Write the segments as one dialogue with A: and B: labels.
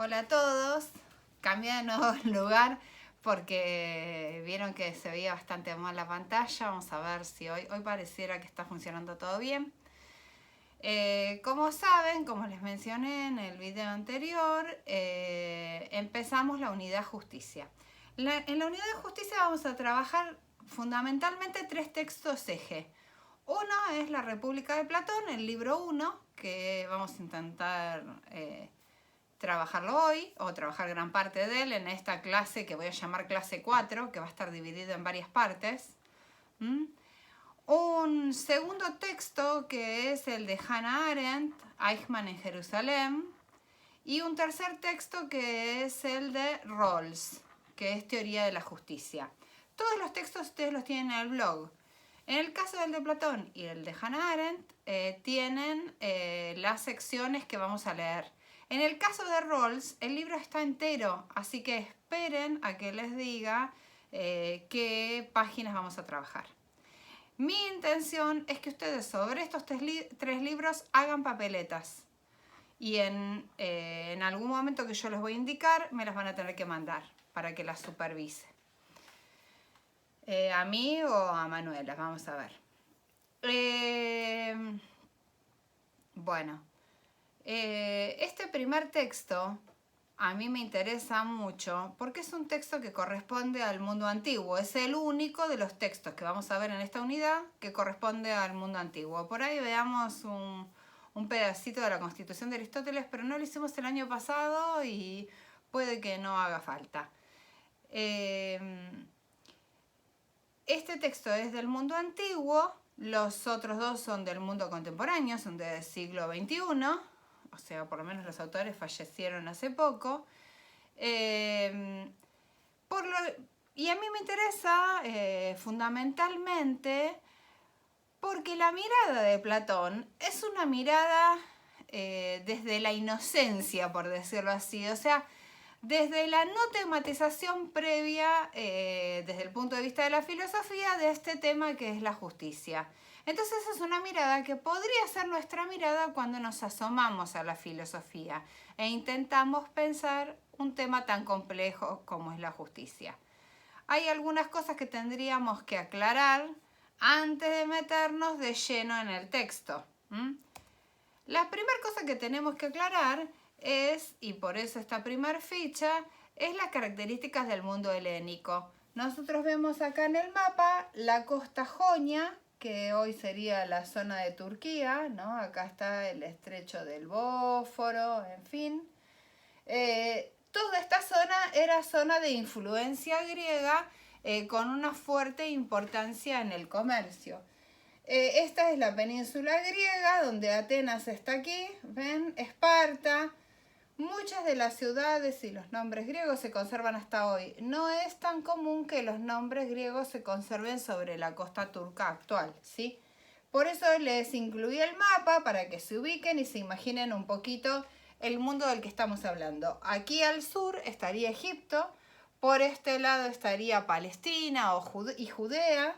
A: Hola a todos, cambié de nuevo el lugar porque vieron que se veía bastante mal la pantalla. Vamos a ver si hoy pareciera que está funcionando todo bien. Como saben, como les mencioné en el video anterior, empezamos la unidad justicia. En la unidad de justicia vamos a trabajar fundamentalmente 3 textos eje. Uno es La República de Platón, el libro 1, que vamos a intentar trabajarlo hoy, o trabajar gran parte de él en esta clase que voy a llamar clase 4, que va a estar dividido en varias partes. Un segundo texto que es el de Hannah Arendt, Eichmann en Jerusalén, y un tercer texto que es el de Rawls, que es Teoría de la Justicia. Todos los textos ustedes los tienen en el blog. En el caso del de Platón y el de Hannah Arendt, tienen las secciones que vamos a leer. En el caso de Rawls, el libro está entero, así que esperen a que les diga qué páginas vamos a trabajar. Mi intención es que ustedes sobre estos 3 libros hagan papeletas. Y en algún momento que yo les voy a indicar, me las van a tener que mandar para que las supervise. A mí o a Manuela, vamos a ver. Bueno, este primer texto a mí me interesa mucho porque es un texto que corresponde al mundo antiguo. Es el único de los textos que vamos a ver en esta unidad que corresponde al mundo antiguo. Por ahí veamos un pedacito de la Constitución de Aristóteles, pero no lo hicimos el año pasado y puede que no haga falta. Este texto es del mundo antiguo, los otros dos son del mundo contemporáneo, son del siglo XXI, o sea, por lo menos los autores fallecieron hace poco. Y a mí me interesa fundamentalmente porque la mirada de Platón es una mirada desde la inocencia, por decirlo así, o sea, desde la no tematización previa, desde el punto de vista de la filosofía, de este tema que es la justicia. Entonces es una mirada que podría ser nuestra mirada cuando nos asomamos a la filosofía e intentamos pensar un tema tan complejo como es la justicia. Hay algunas cosas que tendríamos que aclarar antes de meternos de lleno en el texto. La primera cosa que tenemos que aclarar es, y por eso esta primera ficha, es las características del mundo helénico. Nosotros vemos acá en el mapa la costa jonia, que hoy sería la zona de Turquía, ¿no? Acá está el estrecho del Bósforo, en fin. Toda esta zona era zona de influencia griega con una fuerte importancia en el comercio. Esta es la península griega, donde Atenas está aquí, ¿ven? Esparta. Muchas de las ciudades y los nombres griegos se conservan hasta hoy. No es tan común que los nombres griegos se conserven sobre la costa turca actual, ¿sí? Por eso les incluí el mapa para que se ubiquen y se imaginen un poquito el mundo del que estamos hablando. Aquí al sur estaría Egipto, por este lado estaría Palestina y Judea,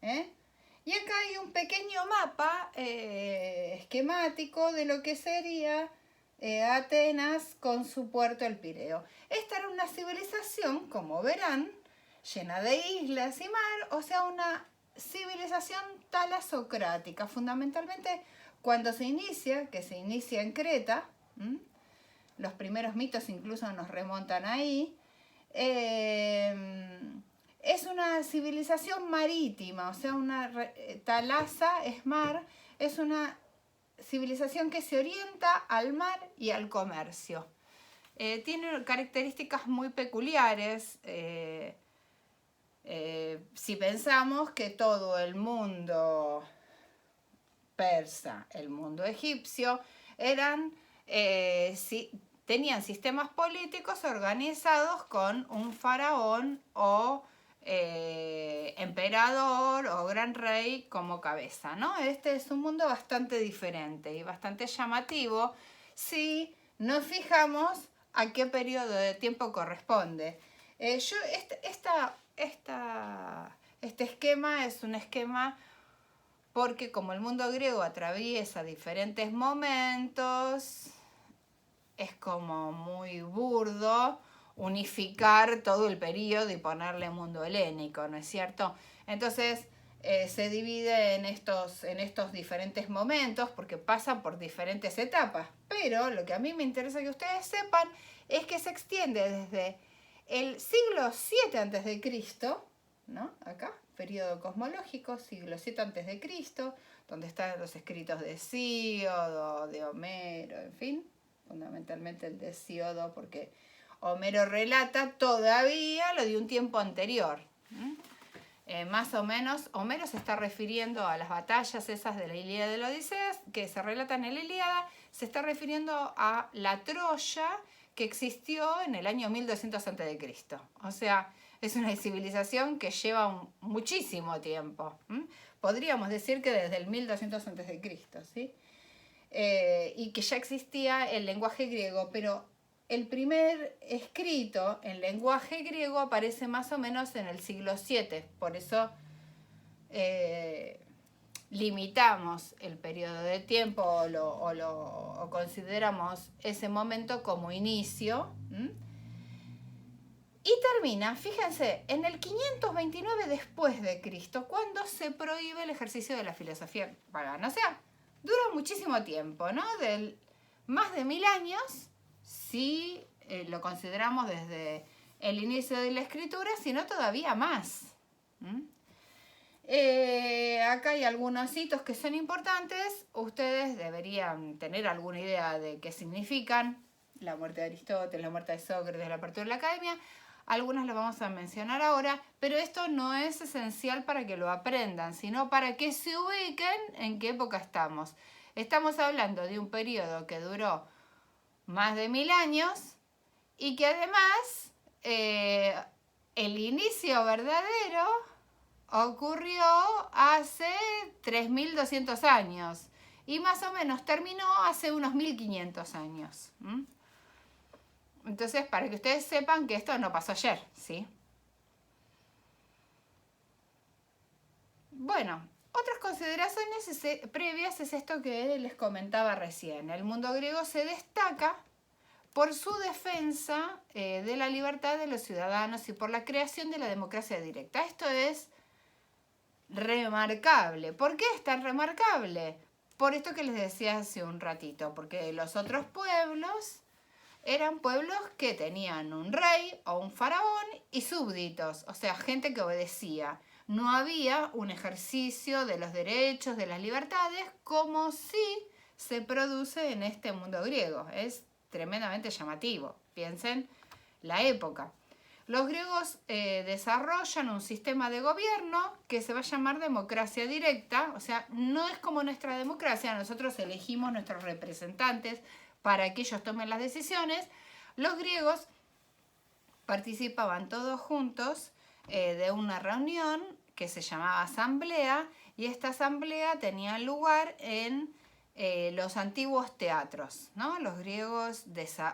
A: y acá hay un pequeño mapa esquemático de lo que sería Atenas con su puerto El Pireo. Esta era una civilización, como verán, llena de islas y mar, o sea, una civilización talasocrática. Fundamentalmente, cuando se inicia, que se inicia en Creta, los primeros mitos incluso nos remontan ahí, es una civilización marítima, o sea, Talasa es mar, es una civilización que se orienta al mar y al comercio. Tiene características muy peculiares. Si pensamos que todo el mundo persa, el mundo egipcio, tenían sistemas políticos organizados con un faraón o emperador o gran rey como cabeza, ¿no? Este es un mundo bastante diferente y bastante llamativo si nos fijamos a qué periodo de tiempo corresponde. Este esquema es un esquema porque como el mundo griego atraviesa diferentes momentos, es como muy burdo unificar todo el periodo y ponerle mundo helénico, ¿no es cierto? Entonces se divide en estos diferentes momentos porque pasan por diferentes etapas, pero lo que a mí me interesa que ustedes sepan es que se extiende desde el siglo 7 antes de Cristo, ¿no? Acá, periodo cosmológico, siglo 7 antes de Cristo, donde están los escritos de Hesíodo, de Homero, en fin, fundamentalmente el de Hesíodo, porque Homero relata todavía lo de un tiempo anterior. Más o menos, Homero se está refiriendo a las batallas esas de la Ilíada y de la Odisea, que se relatan en la Ilíada, se está refiriendo a la Troya que existió en el año 1200 a.C. O sea, es una civilización que lleva muchísimo tiempo. Podríamos decir que desde el 1200 a.C., ¿sí? Y que ya existía el lenguaje griego, pero el primer escrito en lenguaje griego aparece más o menos en el siglo VII, por eso limitamos el periodo de tiempo o consideramos ese momento como inicio. Y termina, fíjense, en el 529 después de Cristo, cuando se prohíbe el ejercicio de la filosofía pagana. O sea, dura muchísimo tiempo, ¿no? Más de 1000 años, si lo consideramos desde el inicio de la escritura, sino todavía más. Acá hay algunos hitos que son importantes. Ustedes deberían tener alguna idea de qué significan. La muerte de Aristóteles, la muerte de Sócrates, la apertura de la academia. Algunas las vamos a mencionar ahora, pero esto no es esencial para que lo aprendan, sino para que se ubiquen en qué época estamos. Estamos hablando de un periodo que duró más de 1000 años y que además el inicio verdadero ocurrió hace 3200 años y más o menos terminó hace unos 1500 años. Entonces, para que ustedes sepan que esto no pasó ayer, ¿sí? Bueno, otras consideraciones previas es esto que les comentaba recién. El mundo griego se destaca por su defensa de la libertad de los ciudadanos y por la creación de la democracia directa. Esto es remarcable. ¿Por qué es tan remarcable? Por esto que les decía hace un ratito, porque los otros pueblos eran pueblos que tenían un rey o un faraón y súbditos, o sea, gente que obedecía. No había un ejercicio de los derechos, de las libertades, como sí se produce en este mundo griego. Es tremendamente llamativo. Piensen la época. Los griegos desarrollan un sistema de gobierno que se va a llamar democracia directa, o sea, no es como nuestra democracia, nosotros elegimos nuestros representantes para que ellos tomen las decisiones. Los griegos participaban todos juntos de una reunión que se llamaba asamblea, y esta asamblea tenía lugar en los antiguos teatros, ¿no? Los griegos,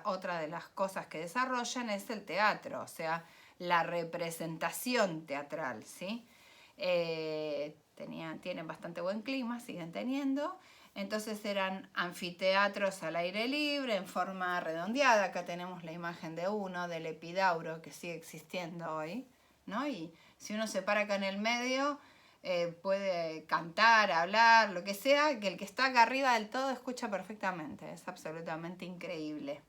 A: otra de las cosas que desarrollan es el teatro, o sea, la representación teatral, ¿sí? Tienen bastante buen clima, siguen teniendo. Entonces eran anfiteatros al aire libre, en forma redondeada. Acá tenemos la imagen de uno, del Epidauro, que sigue existiendo hoy, ¿no? Y si uno se para acá en el medio, puede cantar, hablar, lo que sea, que el que está acá arriba del todo escucha perfectamente. Es absolutamente increíble.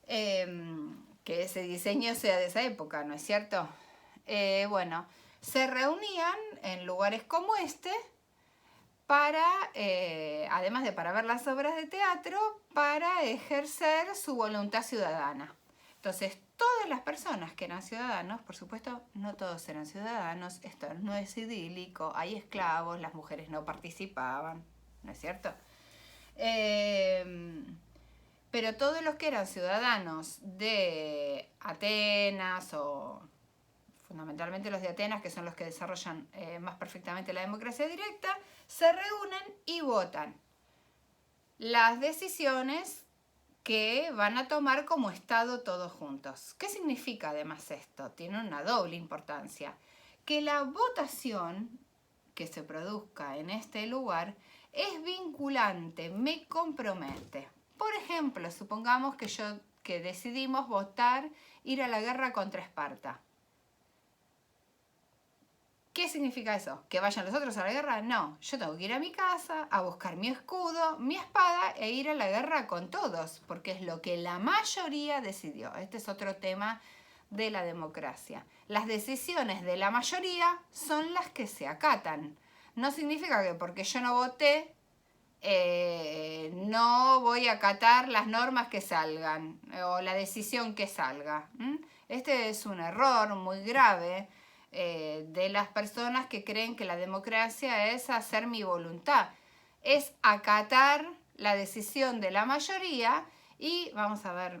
A: Que ese diseño sea de esa época, ¿no es cierto? Bueno, se reunían en lugares como este para, además de para ver las obras de teatro, para ejercer su voluntad ciudadana. Entonces, todas las personas que eran ciudadanos, por supuesto, no todos eran ciudadanos, esto no es idílico, hay esclavos, las mujeres no participaban, ¿no es cierto? Pero todos los que eran ciudadanos de Atenas, o fundamentalmente los de Atenas, que son los que desarrollan más perfectamente la democracia directa, se reúnen y votan las decisiones que van a tomar como Estado todos juntos. ¿Qué significa además esto? Tiene una doble importancia. Que la votación que se produzca en este lugar es vinculante, me compromete. Por ejemplo, supongamos que decidimos votar ir a la guerra contra Esparta. ¿Qué significa eso? ¿Que vayan los otros a la guerra? No, yo tengo que ir a mi casa a buscar mi escudo, mi espada e ir a la guerra con todos, porque es lo que la mayoría decidió. Este es otro tema de la democracia. Las decisiones de la mayoría son las que se acatan. No significa que porque yo no voté, no voy a acatar las normas que salgan o la decisión que salga. Este es un error muy grave de las personas que creen que la democracia es hacer mi voluntad. Es acatar la decisión de la mayoría y vamos a ver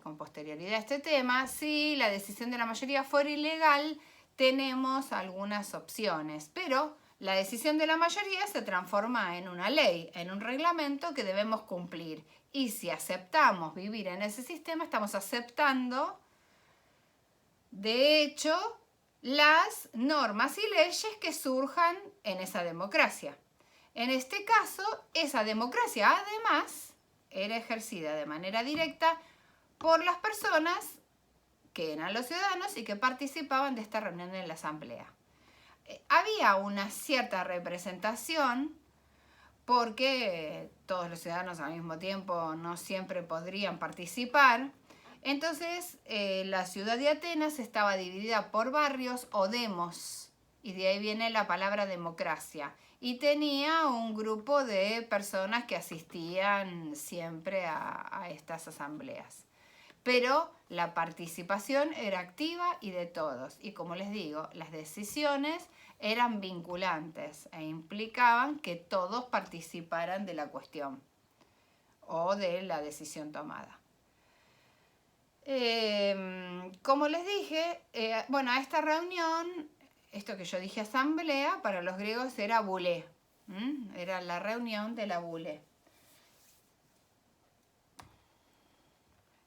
A: con posterioridad este tema. Si la decisión de la mayoría fuera ilegal, tenemos algunas opciones, pero la decisión de la mayoría se transforma en una ley, en un reglamento que debemos cumplir. Y si aceptamos vivir en ese sistema, estamos aceptando, de hecho, las normas y leyes que surjan en esa democracia. En este caso, esa democracia además era ejercida de manera directa por las personas que eran los ciudadanos y que participaban de esta reunión en la asamblea. Había una cierta representación porque todos los ciudadanos al mismo tiempo no siempre podrían participar. Entonces, la ciudad de Atenas estaba dividida por barrios o demos, y de ahí viene la palabra democracia. Y tenía un grupo de personas que asistían siempre a estas asambleas. Pero la participación era activa y de todos. Y como les digo, las decisiones eran vinculantes e implicaban que todos participaran de la cuestión o de la decisión tomada. Como les dije, a esta reunión, esto que yo dije asamblea, para los griegos era boulé. Era la reunión de la boulé.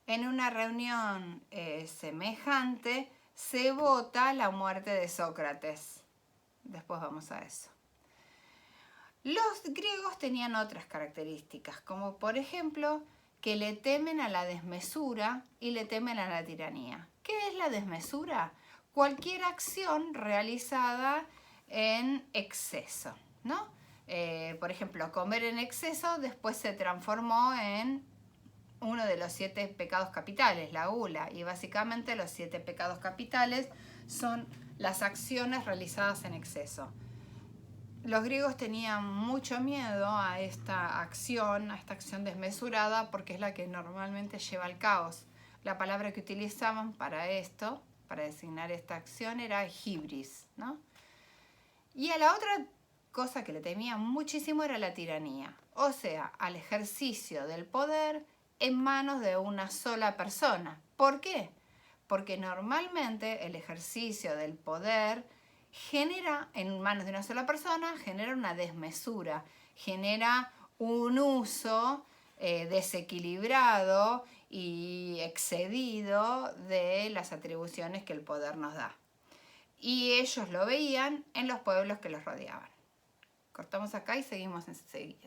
A: En una reunión semejante se vota la muerte de Sócrates. Después vamos a eso. Los griegos tenían otras características, como por ejemplo que le temen a la desmesura y le temen a la tiranía. ¿Qué es la desmesura? Cualquier acción realizada en exceso, ¿no? Por ejemplo, comer en exceso después se transformó en uno de los 7 pecados capitales, la gula, y básicamente los 7 pecados capitales son las acciones realizadas en exceso. Los griegos tenían mucho miedo a esta acción desmesurada, porque es la que normalmente lleva al caos. La palabra que utilizaban para esto, para designar esta acción, era hibris, ¿no? Y a la otra cosa que le temían muchísimo era la tiranía, o sea, al ejercicio del poder en manos de una sola persona. ¿Por qué? Porque normalmente el ejercicio del poder genera, en manos de una sola persona, genera una desmesura, genera un uso desequilibrado y excedido de las atribuciones que el poder nos da. Y ellos lo veían en los pueblos que los rodeaban. Cortamos acá y seguimos enseguida.